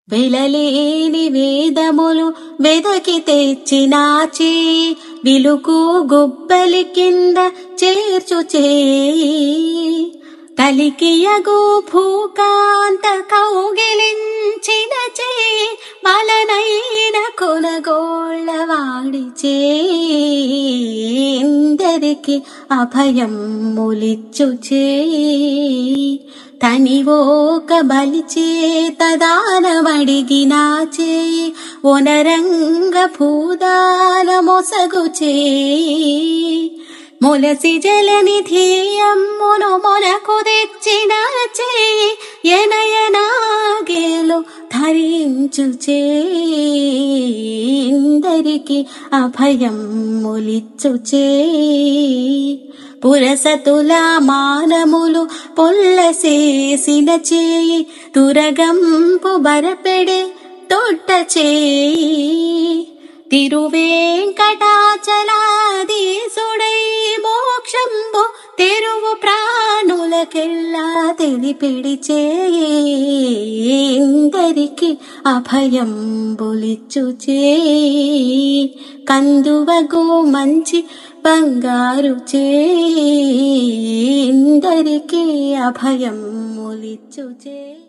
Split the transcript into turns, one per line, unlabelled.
వెలలేని వేదములు వెదకి తెచ్చినాచి విలుకు గుబ్బలి కింద చేర్చు చేయి కలికియగు భూకాంత కౌగిలించిన చేయి బలనైన కొనగోళ్ళవాడి చేయిందరికి అభయం ములిచ్చు చేయి తనివోక బలిచేత దానమడిగినా చేయి ఒనరంగ భూదాన మొసగు చేయి మొలసి జలనిధియమ్మును మొనకు తెచ్చిన చేయి ఎనయనాగేలు ధరించు చేయిందరికి అభయం ములిచ్చు చేయి పురసతుల మానములు పొల్లసేసిన చేయి తురగంపు బరపెడే తొట్ట చేయి తిరువేంకటాచలాధీసుడై మోక్షంబు తెరువు ప్రాణులకెల్లా తెలిపిడి చేయిందరికి అభయం బొలిచ్చు చేయి కందువగు మంచి బంగారు చేయిందరికి అభయం ములిచ్చు చేయి.